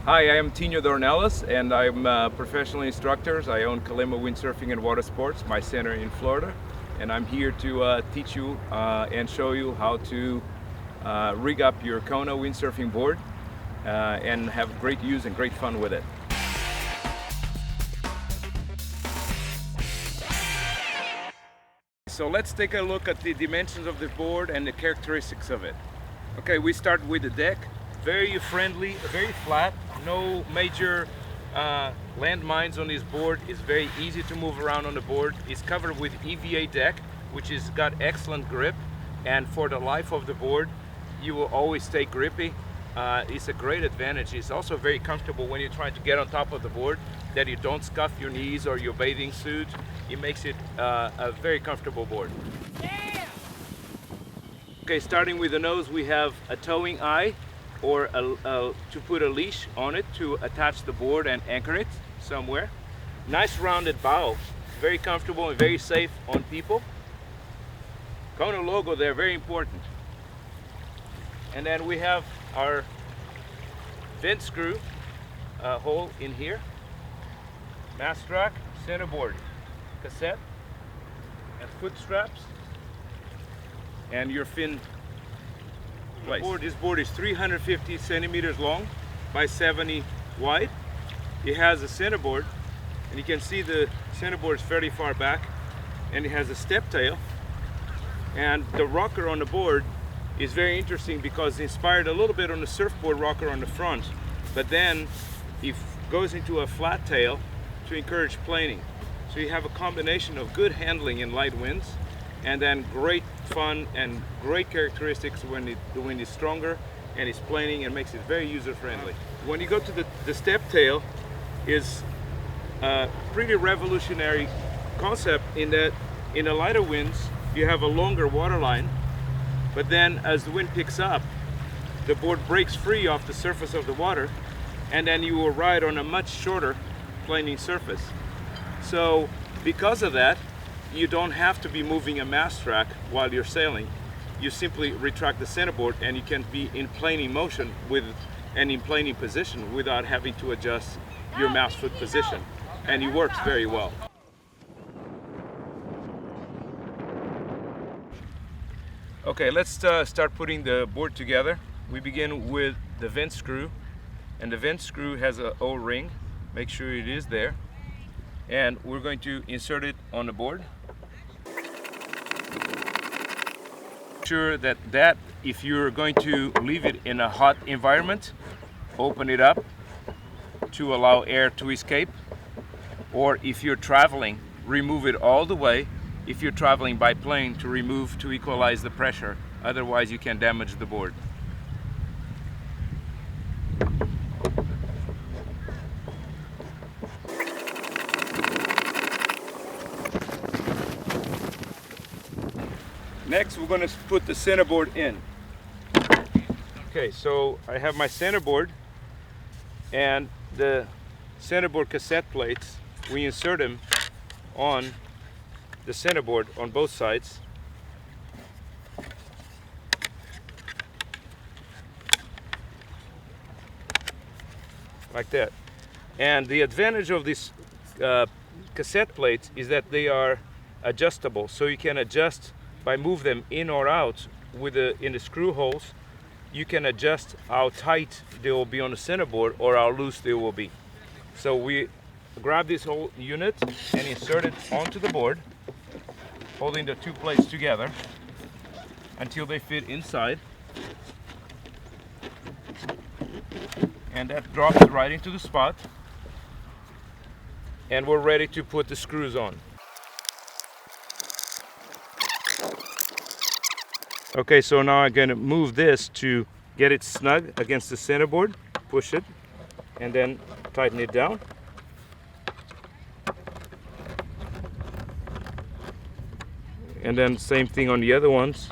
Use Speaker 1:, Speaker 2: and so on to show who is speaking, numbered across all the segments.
Speaker 1: Hi, I am Tino Dornelis, and I'm a professional instructor. I own Kalima Windsurfing and Water Sports, my center in Florida, and I'm here to teach you and show you how to rig up your Kona windsurfing board and have great use and great fun with it. So let's take a look at the dimensions of the board and the characteristics of it. Okay, we start with the deck. Very friendly, very flat, no major landmines on this board. It's very easy to move around on the board. It's covered with EVA deck, which has got excellent grip, and for the life of the board you will always stay grippy. It's a great advantage. It's also very comfortable when you're trying to get on top of the board, that you don't scuff your knees or your bathing suit. It makes it a very comfortable board. Okay, starting with the nose, we have a towing eye, or to put a leash on it to attach the board and anchor it somewhere. Nice rounded bow, very comfortable and very safe on people. Kona logo there, very important. And then we have our vent screw hole in here, mast rack, centerboard, cassette, and foot straps, and your fin. This board is 350 centimeters long by 70 wide. It has a centerboard, and you can see the centerboard is fairly far back, and it has a step tail. And the rocker on the board is very interesting because it's inspired a little bit on the surfboard rocker on the front, but then it goes into a flat tail to encourage planing. So you have a combination of good handling in light winds, and then great fun and great characteristics when the wind is stronger and it's planing, and makes it very user-friendly. When you go to the step tail, is a pretty revolutionary concept in that in the lighter winds you have a longer water line, but then as the wind picks up, the board breaks free off the surface of the water, and then you will ride on a much shorter planing surface. So because of that, you don't have to be moving a mast rack while you're sailing. You simply retract the centerboard and you can be in planing motion and in planing position without having to adjust your mast foot position, and it works very well. Okay, let's start putting the board together. We begin with the vent screw, and the vent screw has an O-ring. Make sure it is there, and we're going to insert it on the board. Sure that if you're going to leave it in a hot environment, open it up to allow air to escape, or if you're traveling, remove it all the way. If you're traveling by plane, to equalize the pressure, otherwise you can damage the board. Next, we're going to put the centerboard in. Okay, so I have my centerboard and the centerboard cassette plates. We insert them on the centerboard on both sides. Like that. And the advantage of these cassette plates is that they are adjustable, so you can adjust by move them in or out in the screw holes. You can adjust how tight they will be on the centerboard or how loose they will be. So we grab this whole unit and insert it onto the board, holding the two plates together until they fit inside, and that drops right into the spot, and we're ready to put the screws on. Okay, so now I'm going to move this to get it snug against the centerboard, push it, and then tighten it down. And then same thing on the other ones.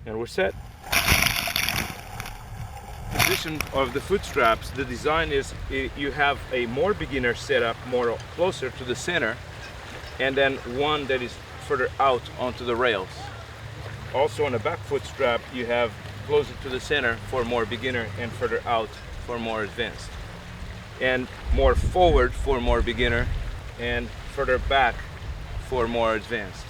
Speaker 1: And we're set. Position of the foot straps, the design is you have a more beginner setup more closer to the center, and then one that is further out onto the rails. Also on the back foot strap, you have closer to the center for more beginner and further out for more advanced. And more forward for more beginner and further back for more advanced.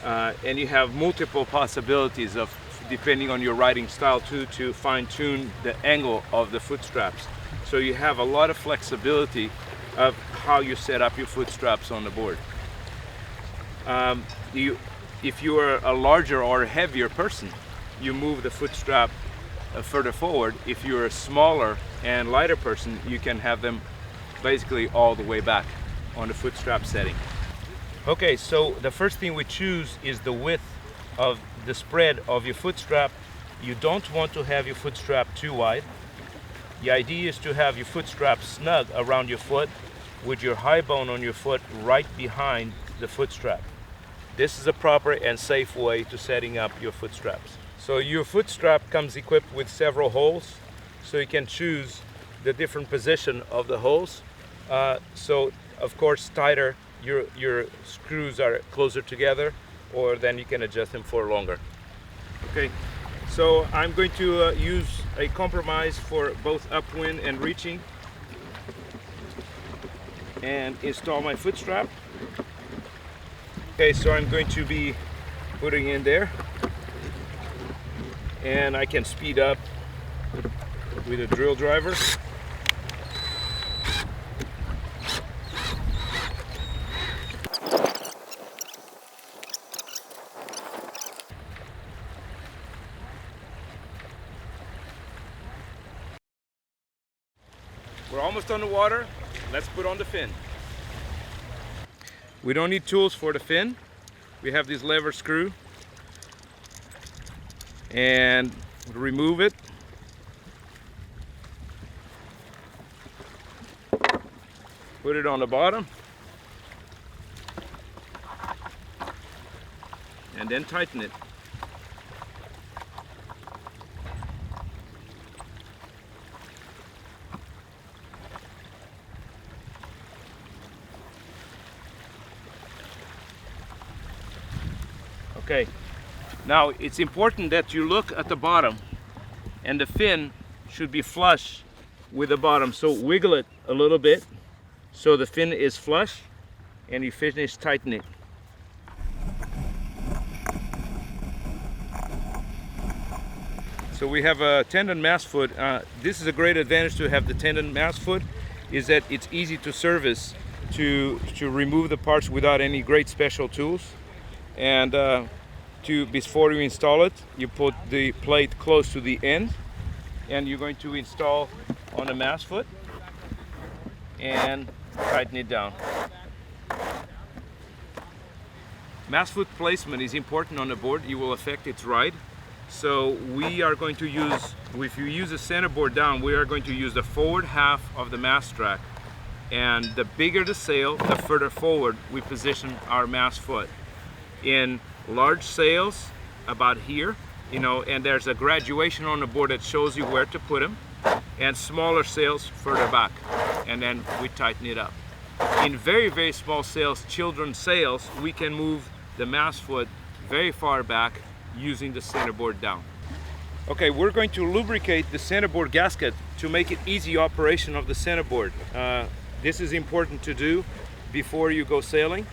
Speaker 1: And you have multiple possibilities of, depending on your riding style too, to fine-tune the angle of the foot straps. So you have a lot of flexibility of how you set up your foot straps on the board. If you are a larger or heavier person, you move the foot strap further forward. If you're a smaller and lighter person, you can have them basically all the way back on the foot strap setting. Okay, so the first thing we choose is the width of the spread of your foot strap. You don't want to have your foot strap too wide. The idea is to have your foot strap snug around your foot with your high bone on your foot right behind the foot strap. This is a proper and safe way to setting up your foot straps. So your foot strap comes equipped with several holes, so you can choose the different position of the holes. So of course tighter your screws are closer together, or then you can adjust them for longer. Okay, so I'm going to use a compromise for both upwind and reaching and install my foot strap. Okay, so I'm going to be putting in there, and I can speed up with a drill driver. We're almost on the water. Let's put on the fin. We don't need tools for the fin. We have this lever screw, and remove it. Put it on the bottom, and then tighten it. Okay, now it's important that you look at the bottom, and the fin should be flush with the bottom. So wiggle it a little bit so the fin is flush, and you finish tightening. So we have a tendon mast foot. This is a great advantage to have the tendon mast foot, is that it's easy to service, to remove the parts without any great special tools. And before you install it, you put the plate close to the end, and you're going to install on the mast foot and tighten it down. Mast foot placement is important on the board. It will affect its ride. So we are going to use, if you use a centerboard down, we are going to use the forward half of the mast track. And the bigger the sail, the further forward we position our mast foot. In large sails, about here, and there's a graduation on the board that shows you where to put them, and smaller sails further back, and then we tighten it up. In very, very small sails, children's sails, we can move the mast foot very far back using the centerboard down. Okay, we're going to lubricate the centerboard gasket to make it easy operation of the centerboard. This is important to do before you go sailing.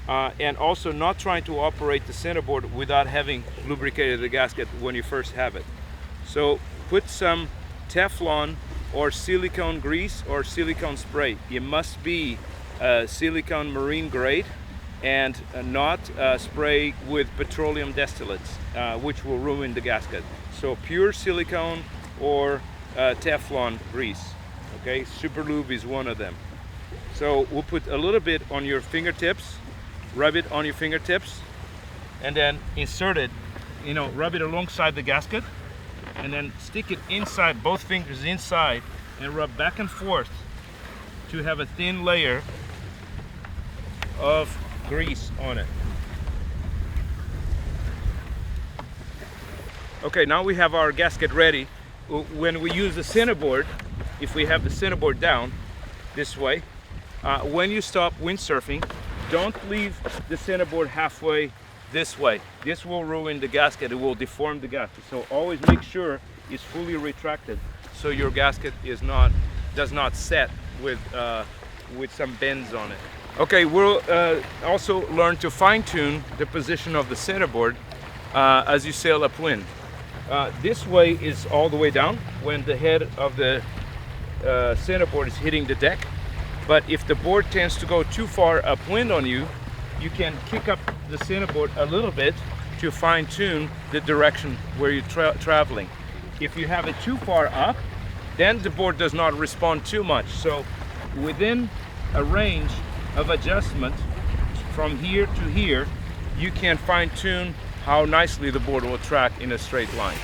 Speaker 1: And also not trying to operate the centerboard without having lubricated the gasket when you first have it. So put some Teflon or silicone grease or silicone spray. It must be silicone marine grade, and not spray with petroleum distillates, which will ruin the gasket. So pure silicone or Teflon grease. Okay, Super Lube is one of them. So we'll put a little bit on your fingertips. Rub it on your fingertips, and then insert it, rub it alongside the gasket, and then stick it inside, both fingers inside, and rub back and forth to have a thin layer of grease on it. Okay, now we have our gasket ready. When we use the centerboard, if we have the centerboard down this way, when you stop windsurfing, don't leave the centerboard halfway this way. This will ruin the gasket, it will deform the gasket. So always make sure it's fully retracted so your gasket does not set with some bends on it. Okay, we'll also learn to fine-tune the position of the centerboard as you sail upwind. This way is all the way down when the head of the centerboard is hitting the deck. But if the board tends to go too far upwind on you, you can kick up the centerboard a little bit to fine-tune the direction where you're traveling. If you have it too far up, then the board does not respond too much. So within a range of adjustment from here to here, you can fine-tune how nicely the board will track in a straight line.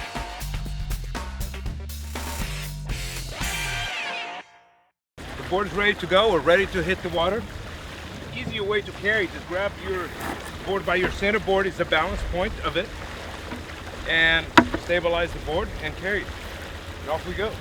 Speaker 1: The board is ready to go. We're ready to hit the water. The easier way to carry, just grab your board by your centerboard is the balance point of it, and stabilize the board and carry it. And off we go.